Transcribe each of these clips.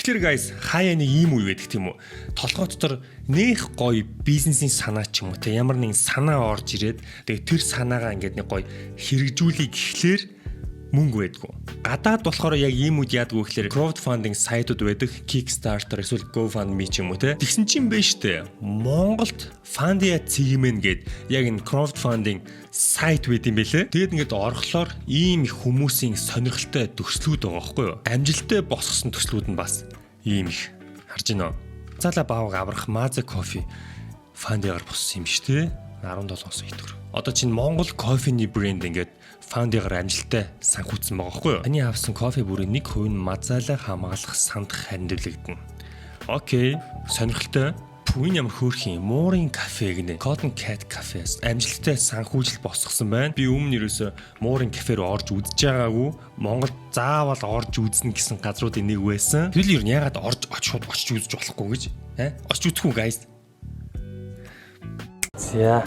Тэгэхээр guys, хаяа нэг ийм үе байдаг тийм үү? Толгой дотор нэх гоё бизнесийн санаа ч юм уу те ямар нэгэн санаа орж ирээд тэгээ тэр санаагаа ингээд нэг гоё хэрэгжүүлэх гэхлээр мөнгө байдгүй. Гадаад болохоор яг ийм үед яадгүй гэхлээр crowdfunding сайтууд байдаг, Kickstarter эсвэл GoFundMe ч юм уу те. Тэгсэн чинь байна штэ. Монголд Fundia Цэгмэн гээд яг энэ crowdfunding сайт байт юм бэлээ. Тэгэд ингээд орхолоор ийм их хүмүүсийн сонирхолтой төслүүд байгаа байхгүй юу? Амжилттай босгосон төслүүд нь бас ийм их харж байна. Цаала баавга аврах Maza Coffee Fundia-гаар боссон юм шүү дээ. 17 сая төгрөг. Одоо чинь Монгол кофений брэнд ингээд Fundia-гаар амжилттай санхүүцсэн байгаа байхгүй юу? Таны авсан кофе бүрийн 1% нь Maza-лаа хамгаалах санд хандивлагдана. Окей, сонирхолтой. Пүүн ямар хөөрхөн Mooring Cafe гэнэ. Cotton Cat Cafe-с амжилттай санхүүжил босгосон байна. Би өмнө ерөөсө Mooring Cafe руу орж үзэж байгаагүй. Монгол заавал орж үзнэ гэсэн газруудын нэг байсан. Тэгэл ер нь ягаад шууд очиж үзэж болохгүй гэж? Очиж үзэх үү guys? За.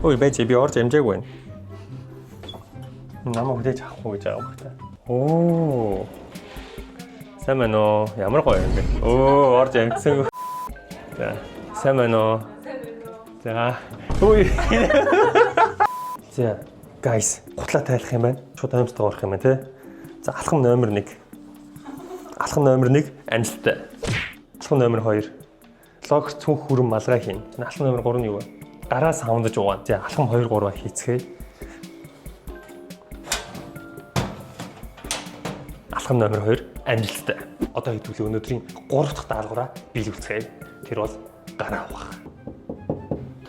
Ой байж би орж амжаагүй байна. Намайг хүлээж авахгүй гэж байгаа юм байна. Сайн байна уу? Ямар гоё юм бэ? Орж амжсан. За, сайн байна уу? За. За, guys, гутлаа тайлах юм байна. Шууд амьсдаг орох юм байна те. За, алхам номер 1. Алхам номер 1 амжилттай. Алхам номер 2. Лог цүнх хүрэн малгай хийн. Алхам номер 3 нь юу вэ? Гараа саундаж угаан. За, алхам 2 3 хийцгээе. Алхам номер 2 амжилттай. Одоо хэдүүлээ өнөөдрийн 3 дахь даалгавраа биелүүлцгээе. Тэр бол гараа угаах.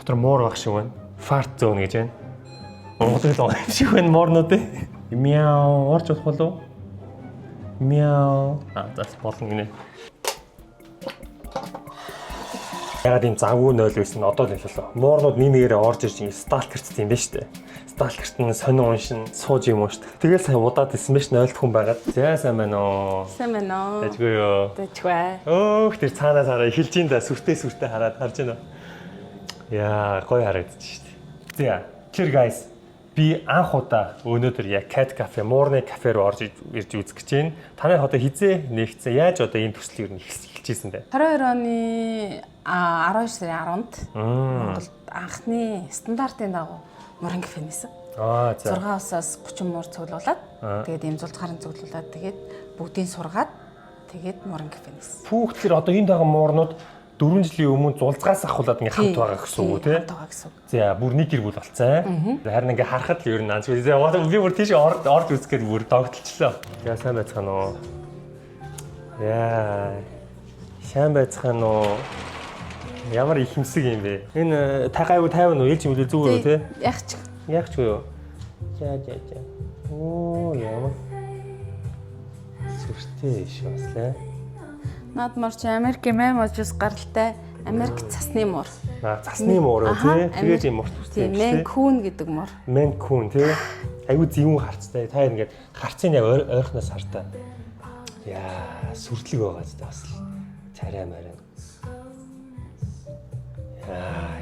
Дотор муур байх шиг байна. Fart zone гэж байна. Монголын юм шиг байна муурнууд ээ. Мяу орж болох болов? Мяу. Зас болно гинэ. Ягаад ийм завгүй 0 байсан одоо л хэлээ. Муурнууд нэгээрээ орж ирж сталкерт юм байна шүү дээ. Сталкерт нь сонин уншин сууж юм уу шүү дээ. Тэгэл сайн удаад исэн мэш 0 хүн байгаад. За сайн байна уу? Сайн байна уу? Дэжгүй юу? Дэжгүй. Тэр цаанаа эхэлж ин да сүртэй хараад харж байна. Яа, гоё харагдчих шүү дээ. За, тэр guys би анх удаа өнөөдөр яг Cat Cafe, Mooring Cafe руу орж ирж үзэх гэж байна. Танай одоо хизээ нэгцээ яаж одоо ийм төслийг ер нь эхэлжсэн бэ? 22 оны 12 сарын 10-нд Монголд анхны стандартын дагуу Mooring Cafe нээсэн. За. 6 усаас 30 муур цуглуулад тэгээд ийм зулд гарын цуглуулад тэгээд бүгдийг сургаад тэгээд Mooring Cafe нээсэн. Пүүх тэр одоо энэ дагуу муурнууд 4 жилийн өмнө зулцгаас ахуулаад ингээ хамт байгаа гэсэн үг үү те? Хамт байгаа гэсэн үг. За бүр нэг гэр бүл болцсон. Харин ингээ харахад л ер нь анч би бүр тийш орж үзэхэд бүр догтлчлоо. Яа сайн байцгаана уу? Яа. Сайн байцгаана уу? Ямар их хэмсэг юм бэ? Энэ та гайгүй тайван уу? Ээлж мэдээ зүгээр үү те? Ягч юу? За. Яа. Сүртэй иш баслаа. Над марч Америк меможс гаралтай Америк цасны муур. Цасны муур тий. Тэгээд юм муур төстэй. Мэн күүн гэдэг муур. Мэн күүн тий. Айгу зэвүүн харцтай. Та ингээд харцын яг ойрхоноос хартаа. Яа, сүрдлэг байгаа ч бас л царай мараа. Яа,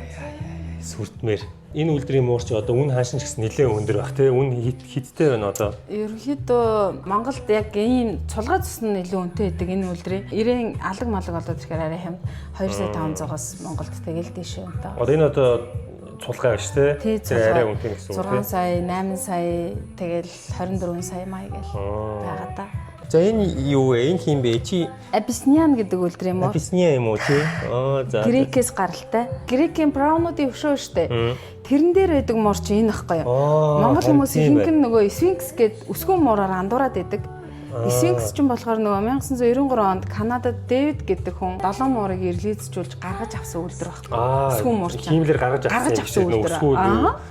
сүрдмээр. Энэ үлдрийн муурч одоо үн хаашин ч гэсэн нэлээд өндөр байх тий. Үн хиттэй байна одоо. Ерөнхийдөө Монголд яг ийм цулгаа цус нь илүү өнтэй байдаг энэ үлдрийн. Ирээн алаг малаг болоод ирэхээр арай хямд 2,500-аас Монголд тэгэл дэше юм да. Одоо энэ одоо цулгаа биш тий. Арай өнтэй гэсэн үг тий. 6 сая, 8 сая, тэгэл 24 сая маяг гэл байгаа да. За энэ юу вэ? Энэ хин бэ? Чи Abyssinian гэдэг үлдэр юм уу? Abyssinia юм уу тий? За. Грекээс гаралтай. Грекийн браунуудын өшөө штэ. Тэрэн дээр байдаг муур чи энэ ахгүй юу? Монгол хүмүүс ихэнх нь нөгөө Sphinx гээд өсгөн муураар андуураад байдаг. Sphinx ч юм болохоор нөгөө 1993 онд Канадад Дэвид гэдэг хүн 7 муурыг релизжүүлж гаргаж авсан үлдэр байхгүй. Өсгөн муур чи. Хиймлэр гаргаж авсан үлдэр.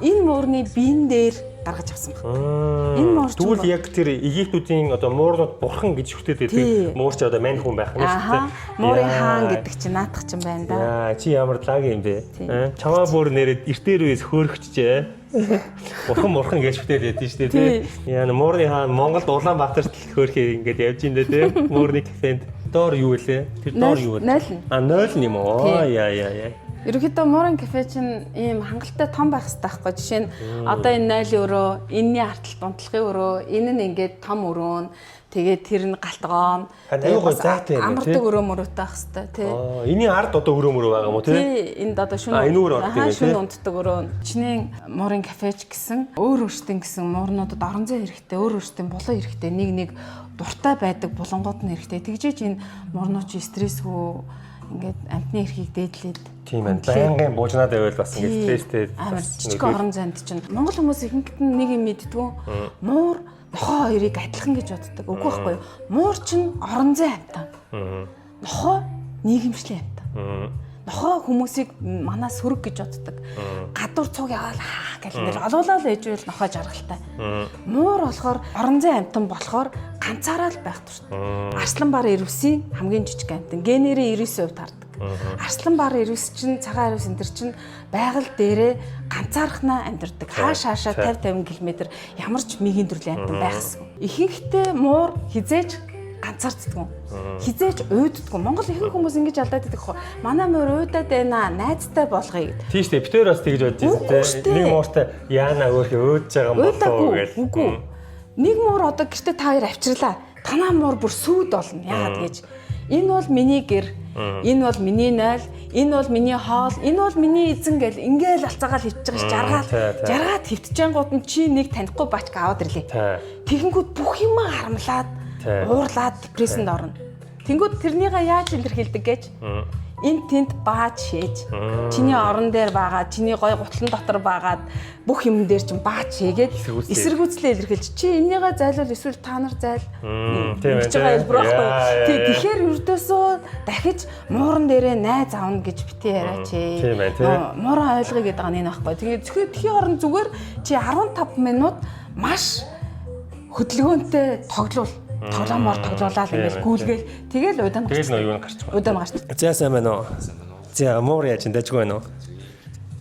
Энэ муурны биен дээр гаргаж авсан байна. Энэ муурч тэгвэл яг тэр Египтүүдийн одоо муурнууд бурхан гэж хүртээд байдаг. Муурч одоо мань хүн байх юм шүү дээ. Муурын хаан гэдэг чинь наадах чинь байна да. Яа, чи ямар лаг юм бэ? Чамаа бүр нэрээ эртээр үес хөөрөгчжээ. Бурхан гэж хүртээд байдсан шүү дээ. Яа, муурын хаан Монголд Улаанбаатарт хөөрхий ингээд явж индэ те. Mooring Cafe-нд доор юу вэ? Тэр доор юу вэ? 0. 0 юм уу? Яа. Ерөнхийдөө Морин кафе чинь ийм хангалттай том байх хэрэгтэй байхгүй. Жишээ нь одоо энэ 0 өрөө, энэний артал дунтлагын өрөө, энэ нь ингээд том өрөө. Тэгээд тэр нь галтгоон. Аюугаа зайтай юм тий. Амардаг өрөө мөрөөтэй байх хэрэгтэй тий. Эний ард одоо өрөө мөрөө байгаа юм уу тий? Тий, энд одоо шүн унтдаг өрөө. Чиний Морин кафеч гэсэн өөр өөртөө гэсэн муурнуудад орон зай хэрэгтэй, өөр өөртөө булан хэрэгтэй. Нэг дуртай байдаг булангууд нь хэрэгтэй. Тэгжээч энэ муурнууд чи стрессгүй ингээд амтны эрхийг дээдлээд тийм ээ. Байнгын буужнаад байвал бас ингээд стресстэй амар жижиг орон зайд чинь Монгол хүмүүс ихэнхэд нэг юм мэддгүү. Муур нохоо хоёрыг адилхан гэж боддог. Үгүй байхгүй юу? Муур чинь орон зай амтан. Нохоо нийгэмшлийн амтан. Нохоо хүмүүсийг манаа сөрөг гэж боддог. Гадуур цуг яваал гэх юм олоолаа л ээжвэл нохоо жаргалтай. Муур болохоор орон зай амтан болохоор ганцаараа л байх туршид. Арслан бар ирвсийн хамгийн жижиг амтан. Генерийн 99% тардаг. Арслан бар ирвс чинь цагаан ирвс энэ төр чинь байгаль дээрээ ганцаархнаа амьдардаг. Хаашаа 50 км ямар ч мигийн төрлийн амтан байхсгүй. Ихэнхдээ муур хизээж ганцаарддаг. Хизээж уйддаг. Монгол ихэнх хүмүүс ингэж алдаад байдаг хөө. Манай муур уйдаад байна. Найзтай болгоё гэдэг. Тийм шүү дээ. Битээр бас тэгж бодож байна. Нэг мууртай яана өөрхий уйдж байгаа юм болоо гэж. Үгүй. Нэг муур одоо гэртээ та хоёр авчирлаа. Танаа муур бүр сүйд болно. Яагаад гэж. Энэ бол миний гэр. Энэ бол миний найл, энэ бол миний хоол, энэ бол миний эзэн гэл ингээл алцаагаал хөвчих байгаа ш. Жаргаад хөвтчихэнгууд нь чи нэг танихгүй бачк аваад ирлээ. Тэгэнгүүт бүх юм харамлаад, уурлаад депрессэнд орно. Тэнгүүд тэрнийга яаж илэрхийлдэг гэж энэ тэнд бааж шээж. Чиний орон дээр байгаа, чиний гой гутлан дотор байгаад бүх юм дээр чинь бааж шээгээд эсэргүүцлээ илэрхийлж. Чи энийгээ зайлвал эсвэл та нар зайл. Тийм ээ. Тэгэхээр өрдөөсөө дахиж мууран дээрээ найз аавна гэж битээ яриач. Мууран ойлгоё гэдэг байгаа нэг байхгүй. Тэгээд зөвхөн тхий орон зүгээр чи 15 минут маш хөдөлгөөнтэй тоглоомоор тоглоулаад ингээд гүйлгээл тэгэл удаан гарч. Тэгэл юу гарч байгаа. Удаан гарч. За сайн байна уу? За муур яаж энэ дажгүй байна уу?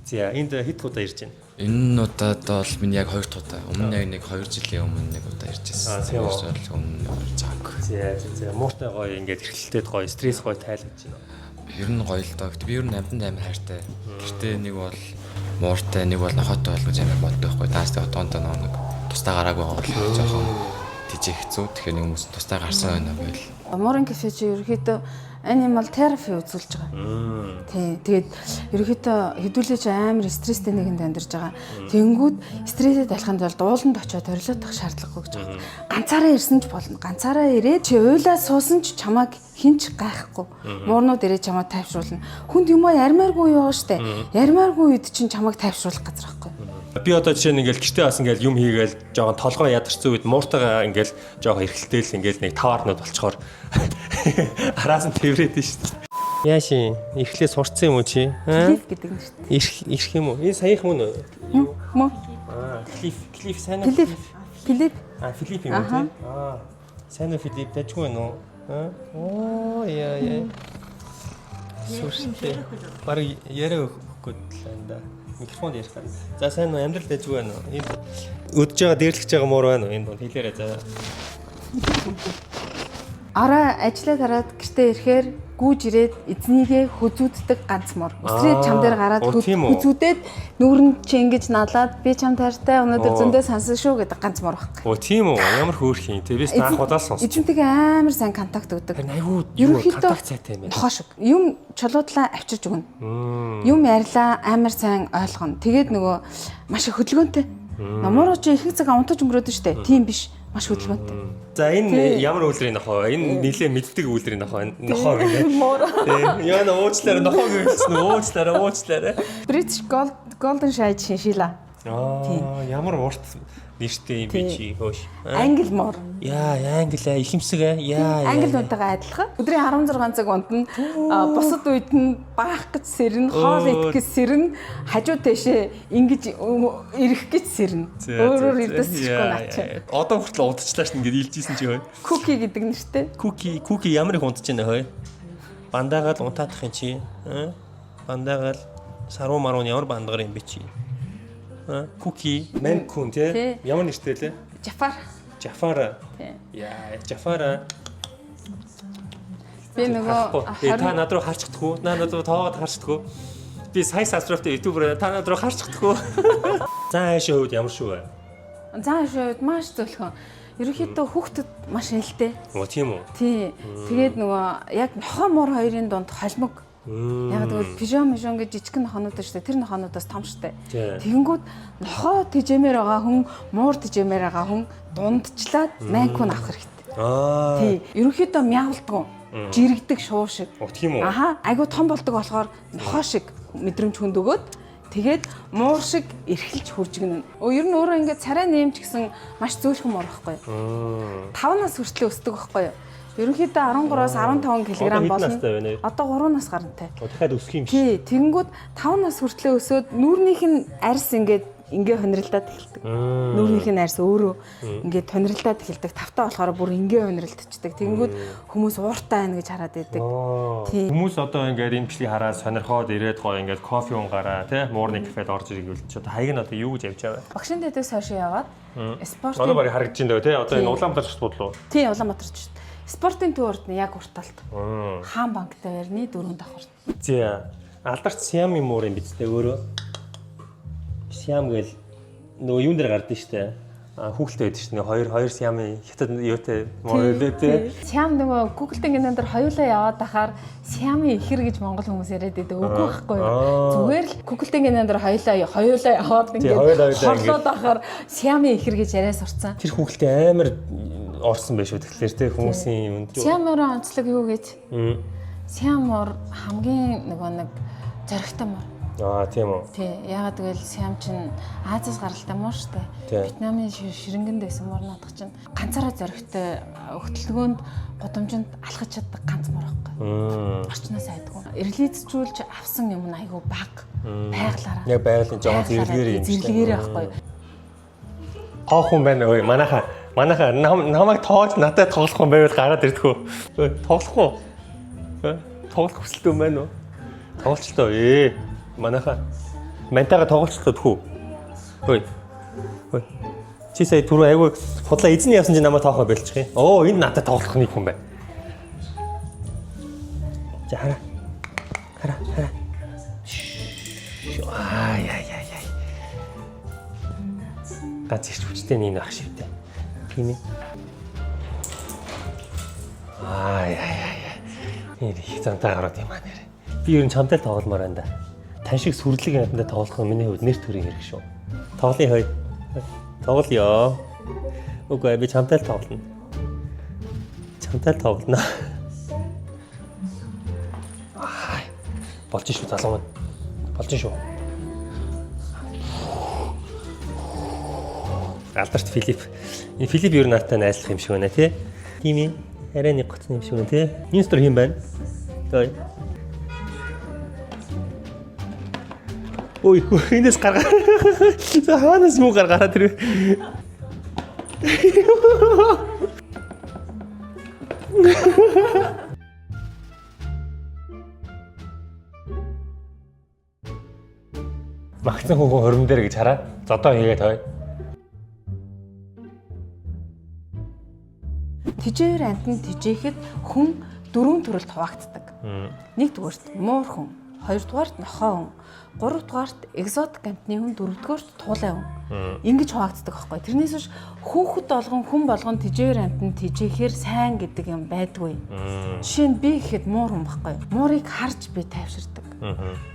За энд хэд удаа ирж байна? Энэ удаад бол миний яг 2 удаа. Өмнө яг нэг 2 жилийн өмнө нэг удаа ирж байсан. Тийм үү. Өмнө жаагүй. За мууртай гоё ингээд эрхлэлтэд гоё, стресс гоё тайлбарж байна. Ер нь гоё л доо. Би ер нь амтанд амар хайртай. Гэхдээ нэг бол мууртай, нэг бол нохотой бол гэж амар боддог байхгүй. Даастай одоондоо нэг тустай гараагүй байгаа бол жоохон тийч хэцүү. Тэгэхээр нэг хүмүүс тустай гарсан байна байл. Морин кафе чи ерөөхдөө animal therapy үзүүлж байгаа. Тийм. Тэгээд ерөөхдөө хэдүүлээч амар стресстэй нэгэнд амьдарч байгаа. Тэнгүүд стрессэд алхахын тулд ууланд очиод орилоод тах шаардлагагүй гэж байна. Ганцаараа ирсэн ч болно. Ганцаараа ирээд чи уйлаа суусан ч чамайг хинч гайхгүй. Муурнууд ирээд чамайг тайвшруулна. Хүнд юм аа ярмааргүй юу штэ. Ярмааргүй үед чинь чамайг тайвшруулах газар байхгүй. Би одоо жишээ нь ингээл гэртээ бас ингээл юм хийгээл жоохон толгоо ядарсан үед мууртайгаа ингээл жоохон эрхэлтэйл ингээл нэг 5 арнууд болцохоор араас нь тэврээд нь шүү дээ. Яашин эрхлээ сурцсан юм уу чи? Клиф гэдэг нь шүү дээ. Ирэх юм уу? Энэ саяхан мөн үү? Мөн. Клиф сайн уу? Филип. Филип юм уу? Сайн уу Филип дажгүй байна уу? Оо яа. Сүрстэй. Бараг яриа өгөхгүй л энэ да. Микрофонд ярих гад. За сайн уу амьдрал дажгүй байна уу? Энд өдөж байгаа дээрлэж байгаа муур байна уу? Энд донд хэлээрэй за. Араа ажиллаа дараад гэртээ ирэхээр гүүж ирээд эзнийгээ хөзүүддэг ганц муур. Өсрээд чам дээр гараад хөзүүдээд нүүрэнд чи ингэж налаад би чам таартай өнөөдөр зөндөө сансан шүү гэдэг ганц муур байхгүй. Оо тийм үү? Ямар хөөрх юм. Тэрээс наах удаа сонс. Эзэнтэйгээ амар сайн контакт өгдөг. Айгуу юу контакт сайтай юм байна. Нохоо шиг. Юм чулуудлаа авчирч өгнө. Юм ярьлаа амар сайн ойлгоно. Тэгээд нөгөө маш их хөдөлгөөнтэй. Намууруу чи их цаг унтаж өнгөрөөдөн штэ. Тийм биш. Маш хөдөлгөөнтэй. За энэ ямар үйлрийн нохоо? Энэ нилээ мэддэг үйлрийн нохоо. Нохоо гэдэг. Тийм. Яна уучлаарай нохоо гэсэн үү? Уучлаарай. British Golden Shade шиншила. Ямар урт нэртэй юм бэ чи хөөш. Англи муур. Яа, англи ихэмсэг яа. Англиудтайгаа адилхан. Өдрийн 16 цаг унтна. Бусад үед нь баах гэж сэрнэ, хоол идэх гэж сэрнэ, хажуу тэшээ ингэж ирэх гэж сэрнэ. Өөрөөр ирдэсчихгүй наач. Одоо хүртэл унтчихлаа ш ингээд илжсэн чи хөөе. Cookie гэдэг нэртэй. Cookie ямар их унтж байна хөөе. Бандаагаал унтаадах юм чи. Бандаагаал саруу маруу ямар бандгар юм бэ чи. Cookie, Mancun тий. Ямар нэртэй лээ? Jafar. Яа, Jafar. Би нөгөө та над руу харчихдаг уу? Надад тоогоод харчихдаг уу? Би сая асуултаа ютубер та над руу харж чадахгүй. За аашаа хувьд ямар шүү вэ? За шууд маш зөвлөхөн. Ерөнхийдөө хүүхдэд маш нэлтэй. Оо тийм үү? Тий. Тэгээд нөгөө яг нохоо муур хоёрын дунд холимог. Яг тэгвэл пижам гэж жижигхэн нохонууд шүү дээ. Тэр нохонуудаас том шүү дээ. Тэгэнгүүт нохоо тижэмээр байгаа хүн, муур тижэмээр байгаа хүн дундчлаад манкун авах хэрэгтэй. Тий. Ерөнхийдөө мяавалдгүй. Жирэгдэг шуу шиг. Тийм үү? Аха, айгу том болдог болохоор нохоо шиг мэдрэмж хүнд өгөөд тэгээд муур шиг эрхэлж хуржигнэ. Ер нь өөрөө ингээд царай нэмч гэсэн маш зөөлхөн муур байхгүй юу? 5 нас хүртэл өсдөг байхгүй юу? Ерөнхийдөө 13-аас 15 кг болно. Одоо 3 нас гарантай. Дахиад өсөх юм Тий, шиг. тэгэнгүүт 5 нас хүртэл өсөөд нүүрнийх нь арьс ингээд хонирилдаад эхэлдэг. Нүүрнийх нь арьс өөрөө ингээд хонирилдаад эхэлдэг. Тавтаа болохоор бүр хонирилдчихдаг. Тэгэнгүүт хүмүүс ууртай байна гэж хараад байдаг. Хүмүүс одоо ингээд энэ бичлэгийг хараад сонирхоод ирээд гоё ингээд кофе уугаараа тий муурны кафед орж ирэх үйл чи одоо хаяг нь одоо юу гэж явж байгаа вэ? Багшин дэдээс хойш яваад спорт. Одоо барыг харагдаж байна дөө тий одоо энэ Улаанбаатар шууд лөө. Тий, Улаанбаатарч шүү дээ. Спортын төвөрт нь яг урталт. Хаан банктай байрны 4 давхар. За алдарч Сиам юм муур юм бидтэй өөрөө. Сиам гэл нөгөө юун дээр гардыг штэ. Хүүхэлтэй байдаг штэ. Хоёр Сиамын хятад юутай муур лээ. Сиам нөгөө Google-ийн гэнэн дээр хоёулаа яваад дахаар Сиамын ихэр гэж монгол хүмүүс яриад байдаг. Үгүй байхгүй юу? Зүгээр л Google-ийн гэнэн дээр хоёулаа яваад ингээд хорлоод дахаар Сиамын ихэр гэж яриа сурцсан. Тэр хүүхэлтэй амар орсон байх шүү. Тэгэхээр те хүмүүсийн юмд. Сиамын онцлог юу гэж? Сиам муур хамгийн нөгөө нэг зоригтой муур. Тийм үү. Тий, ягаад гэвэл Сиам чинь Азиас гаралтай муур шүү дээ. Вьетнамын ширингэнд байсан муурнуудах чинь ганцаараа зоригтой хөтөлгөөнд гудамжинд алхаж чаддаг ганц муур байхгүй. Орчноос айдгүй. Эргэлзүүлж авсан юм нь айгүй баг. Байглаараа. Яг байгалийн жоохон зэрлэгээр юм шиг. Зэрлэгээр байхгүй. Тоох хүн байна ой. Манайха намайг тоож надад тоглох хүн байвал гараад ирдэггүй. Тоглох уу? Тоглох хүсэлтэй юм байна уу? Тоглолцтой. Манайха мантайгаа тоглолцтой тхүү. Хөөе. Чи сая түрүү айгүй худлаа эзэн явсан чинь намайг тоохоо байлчих юм. Оо энэ надад тоглох нэг хүн байна. За хараа. Яа. Гац ирч хүчтэй нэг ах шивтэй. Тийм ээ. Яа. Энэ их цантаа гараад юм аа нэр. Би ер нь чамтай тогломоор байна да. Тань шиг сүрлэг амттай тоглох нь миний хувьд нэр төрийн хэрэг шүү. Тоглоё хөөе. Тоглоё. Үгүй би чамтай тоглоно. Болж шүү залуу маань. Болж шүү. Алдарт Филипп. Энэ Филипп ер нь нартай найзлах юм шиг байна тий. Тийм ээ. Арай нэг гоцны юм шиг байна тий. Энэ стор хэм байна? Той. Ой, энэс гаргаа. За хаанаас муу гаргаад ирвэ. Магцсан хүн хором дээр гэж хараа. Зодоо хийгээд хой. Тижээр амтнд тижээхэд хүн 4 төрөлд хуваагддаг. Нэгдүгээрт муур хүн, хоёрдугаарт нохоо хүн, гуравдугаарт экзотик амтны хүн, дөрөвдүгээрт туулай хүн. Ингэж хуваагддаг байхгүй. Тэрнээс биш хүүхэд хүн болгон тижээр амтнд тижээхээр сайн гэдэг юм байдгүй. Жишээ нь би гэхэд муур хүн байхгүй. Муурыг харж би тайвширдаг.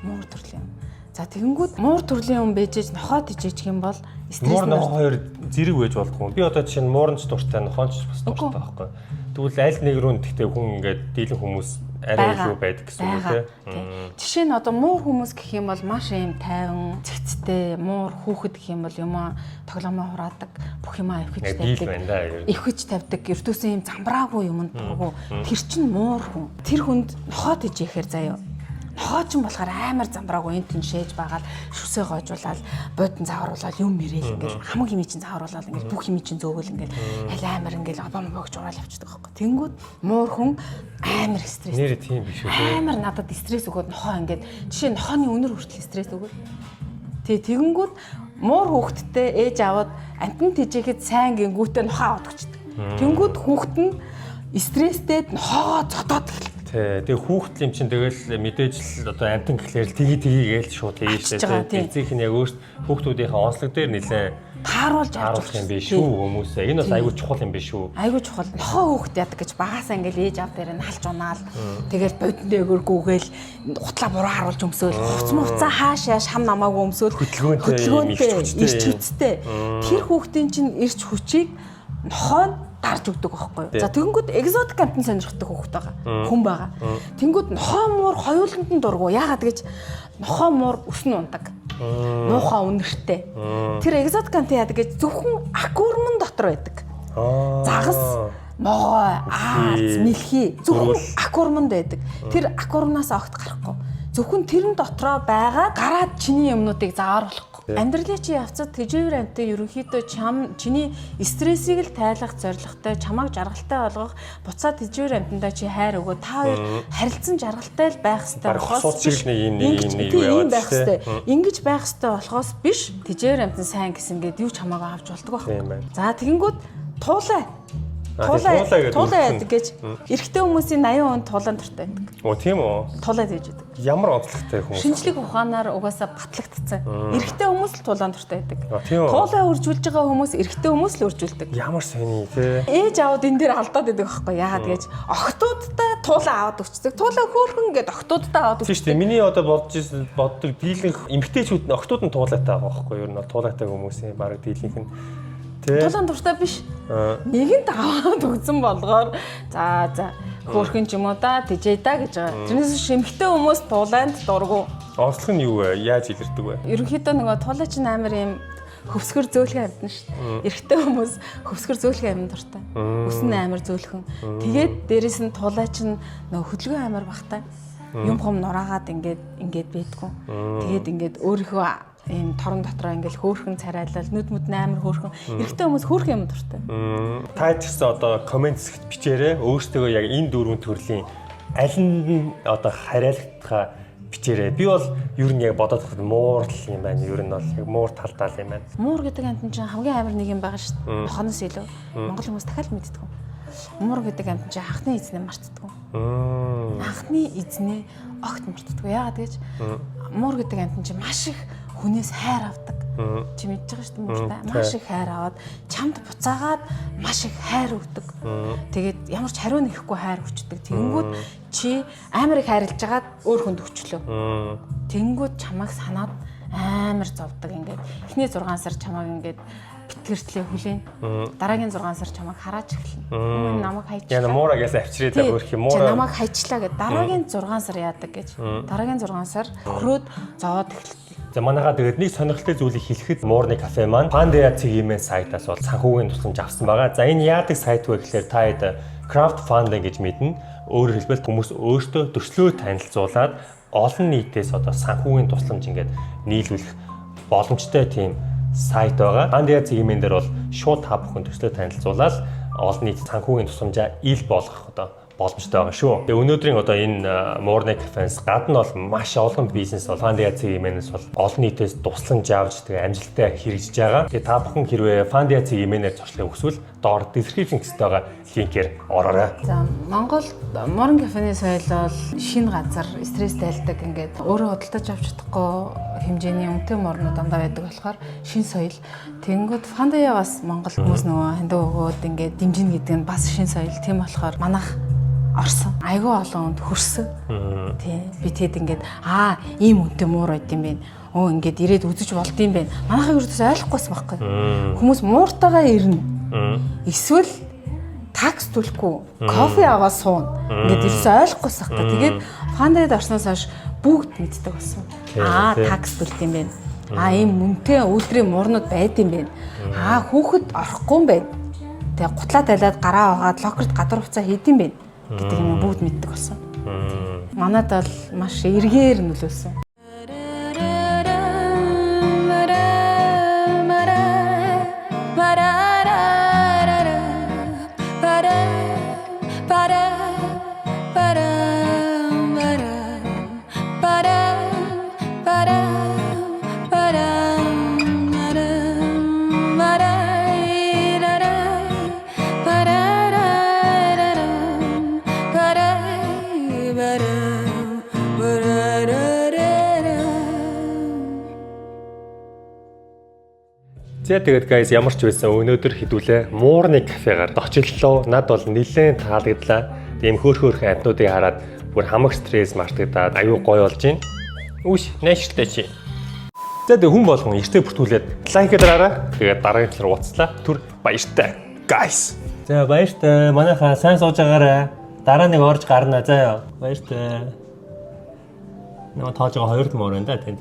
Муур төрлийн юм. За тэгэнгүүт муур төрлийн хүн бэжэж нохоо тижээчих юм бол стресс нохоо хоёр зэрэг байж болдгоо. Би одоо жишээ нь муурнч дуртай нохоонч бас дуртай байхгүй. Тэгвэл аль нэг рүү гэхдээ хүн ингээд дийлэн хүмүүс арай илүү байдаг гэсэн үг тийм. Жишээ нь одоо муур хүмүүс гэх юм бол маш юм тайван, цэгцтэй, муур хүүхэд гэх юм бол юмаа тоглоомоо хураадаг, бүх юмаа ивхэж тавьдаг, ертөөсөн юм замбраагүй юмд дургу. Тэр чинь муур хүн. Тэр хүнд нохоо тижээхээр заяа. Хоочин болохоор амар замбраагүй энэ шээж байгаад шүсээ гоожуулаад бодон заавруулаад юм мэрээл ингээл хамаг химийн чинь заавруулаад ингээл бүх химийн чинь зөөгөл ингээл аль амар ингээл обом богж ураал явчихдаг байхгүй. Тэнгүүд муур хүн амар стресс. Нэр тийм биш үү? Амар надад стресс өгөөд нохоо ингээд жишээ нь нохооны өнөр хүртэл стресс өгөөд. Тэнгүүд муур хүүхэдтэй ээж аваад амтан тижээхэд сайн гингүүтээ нохоо аваад өгчдөг. Тэнгүүд хүүхэд нь стресстэй нохоо зодоод эхэлдэг. Тэгээ хүүхдэл юм чинь тэгэл мэдээж л одоо амтан гэхлээр л тгийгээл шууд хийж штэ. Эцэг нь яг өөрт хүүхдүүдийнхээ онцлог дээр нэлээд тааруулах юм биш шүү хүмүүсээ. Энэ бас айгүй чухал юм биш шүү. Айгүй чухал. Нохоо хүүхд яадаг гэж багасаа ингээл ээж аав дээр нь халж унаал. Тэгэл бодин дээгүүр гүгээл утлаа буруу харуулж өмсөөл. Хуцаа хаашаа шам намаагүй өмсөөл. Хөдөлгөөнтэй ирч хүчтэй. Тэр хүүхдийн чинь ирч хүчийг нохоо дарж өгдөг байхгүй юу. За тэгэнгүүт экзотик амтан сонирхдаг хүүхэд байгаа. Хүн байгаа. Тэнгүүд нохоо муур хоёуланд нь дургу. Яагаад гэж нохоо муур өснө ундаг. Муухай үнэртэй. Тэр экзотик амтан яадаг гэж зөвхөн аквариумын дотор байдаг. Загас, могой, аац, мэлхий зөвхөн аквариумд байдаг. Тэр аквариумнаас огт гарахгүй. Зөвхөн тэрэн дотроо байгаа гараад чиний юмнуудыг заавар болохгүй. Амьдралын чи явцад тэжээвэр амтан ерөнхийдөө чиний стрессийг л тайлах зорилготой, чамайг жаргалтай болгох, буцаад тэжээвэр амтандаа чи хайр өгөө. Та хоёр харилцан жаргалтай л байх хэрэгтэй болохоос ийм байх хэрэгтэй. Ингэж байх хэрэгтэй болохоос биш тэжээвэр амтан сайн гэсэн гээд юу ч хамаагүй авч болдог байхгүй. За тэгэнгүүт туулаа яадаг гэж эрэгтэй хүмүүсийн 80% туулаан дуртай байдаг. Оо тийм үү? Туулаад гэж байдаг. Ямар онцлогтой хүмүүс? Шинжлэх ухаанаар угаасаа батлагдсан. Эрэгтэй хүмүүс л туулаан дуртай байдаг. Туулаа үржүүлж байгаа хүмүүс эрэгтэй хүмүүс л үржүүлдэг. Ямар сони тий. Ээж аауд энэ дээр алдаад байдаг байхгүй яагаад гэж охтуудтай туулаа аваад өгчдөг. Туулаа хөөхөн гэд охтуудтай аваад өгчдөг. Тийм шүү дээ. Миний одоо боддог дийлэнх эмгтээчүүд нь охтууд нь туулаатай байгаа байхгүй юу? Ер нь бол туулаатай хүмүүсийн баг дийлэнх нь тулаан дуртай биш. Нэгэнд аваад өгсөн болгоор за хөөрхөн ч юм уу да тэжээ да гэж байгаа. Тэрнээс шимхтэй хүмүүс тулаанд дургу. Онцлог нь юу вэ? Яаж илэрдэг вэ? Ерөнхийдөө нөгөө тулаач нь амар юм хөвсгөр зөөлхөн амтан шүү дээ. Эрэгтэй хүмүүс хөвсгөр зөөлхөн амтан дуртай. Үс нь амар зөөлхөн. Тэгээд дээрэс нь тулаач нь нөгөө хөдөлгөөн амар багтай. Юм хом нураагаад ингээд бэдгүү. Тэгээд ингээд өөрийнхөө ийм торон дотроо ингээл хөөхөн царайлал нүд мүд амар хөөхөн эрэгтэй хүмүүс хөөх юм дуртай. Та ч гэсэн одоо комент хэсэгт бичээрэй. Өөрсдөө яг энэ дөрвөн төрлийн аль нь одоо хариалагдахаа бичээрэй. Би бол ер нь яг бодоод байхад муур юм байна. Ер нь бол яг муур талдаа юм байна. Муур гэдэг амтан чинь хамгийн амар нэг юм байгаа шүү дээ. Нохоноос илүү. Монгол хүмүүс дахиад мэддэг. Муур гэдэг амтан чинь анхны эзнээ мартдаг. Анхны эзнээ огт мартдаг. Яагаад гэж муур гэдэг амтан чинь маш их хүнээс хайр авдаг. Чи мэдж байгаа шүү дээ мууртай. Маш их хайр аваад чамд буцаагаад маш их хайр өгдөг. Тэгээд ямар ч хариу нэхгүй хайр өгчдөг. Тэнгүүд чи амар их хайрлаж агаад өөр хүнд өгчлөө. Тэнгүүд чамайг санаад амар зовдөг ингээд. Эхний 6 сар чамайг ингээд битгэртлээ хүлээн. Дараагийн 6 сар чамайг хараач эхэлнэ. Өмнө намайг хайчлаа. Яна муурагаас авчирээд байгаа хөрх юм уу? Чи намайг хайчлаа гэд дараагийн 6 сар яадаг гэж. Дараагийн 6 сар хөрөөд зовоод эхэлнэ. За манайхаа тэгээд нэг сонирхолтой зүйлийг хэлэхэд Муурны кафе маань Pandea цэгийн сайтаас бол санхүүгийн тусламж авсан байгаа. За энэ яадаг сайт вэ гэхээр та хэд crowdfunding гэж мэднэ. Өөрөөр хэлбэл хүмүүс өөртөө төслөө танилцуулаад олон нийтээс одоо санхүүгийн тусламж ингээд нийлүүлэх боломжтой тийм сайт байгаа. Pandea цэгийн дээр бол шууд та бүхэн төслөө танилцуулаад олон нийт санхүүгийн тусламжаа ил болгох одоо боломжтой байгаа шүү. Тэгээ өнөөдрийн одоо энэ Муурны кафенс гадна бол маш олон бизнес бол Pandea цэгийн бол олон нийтээс тусламж авч тэгээ амжилттай хэрэгжиж байгаа. Тэгээ та бүхэн хэрвээ Pandea цэгийн зуршлыг хүсвэл доор description гэсэд байгаа линкээр ороорой. За Монгол Муурны кафений соёл бол шинэ газар, стресс тайлдаг ингээд өөрөө худалдаж авч чадахгүй хэмжээний үнэтэй морнууд дандаа байдаг болохоор шинэ соёл. Тэнгүүд Pandea бас Монгол хүмүүс нөгөө хандаа өгөөд ингээд дэмжинэ гэдэг нь бас шинэ соёл. Тийм болохоор манайх орсон. Айгүй олон хүнд хөрсөн. Тий. Би тэгэд ингээд ийм үнэтэй муур байд юм бэ. Ингээд ирээд үзэж болд юм бэ. Манайхаа ердөөс ойлгохгүйс байхгүй. Хүмүүс мууртайгаа ирнэ. Эсвэл такс төлөхгүй, кофе аваад суuna. Ингээд ердөөс ойлгохгүйс байхгүй. Тэгээд Pandea-д орсноос хойш бүгд мэддэг болсон. Такс төлт юм бэ. Ийм үнэтэй үйлдвэрийн муурнууд байд юм бэ. Хүүхэд орохгүй юм бэ. Тэгээ гутлаа талаад гараа угаад локерт гадар хуцаа хийд юм бэ гэдэг юм бүгд мэддэг болсон. Манайд бол маш эргээр нөлөөлсөн. За тэгээд guys ямар ч байсан өнөөдөр хідүүлээ Муурны кафегаар очиллоо. Над бол нэлээд таалагдлаа. Тийм хөөрхөн амтнуудыг хараад бүр хамаг стресс мартагдаад аюу гоё болж байна. Үш, найшилтай чи. За тэгээд хүн болгон эртээ бүртгүүлээд лайк дараарай. Тэгээд дараагийн талаар уулзлаа. Түр баяртай guys. За баяртай. Манайхаа сайн сууж байгаарай. Дараа нэг орж гарна заяа. Баяртай. Нөө тоож байгаа хоёр л мөр байна да тэнд.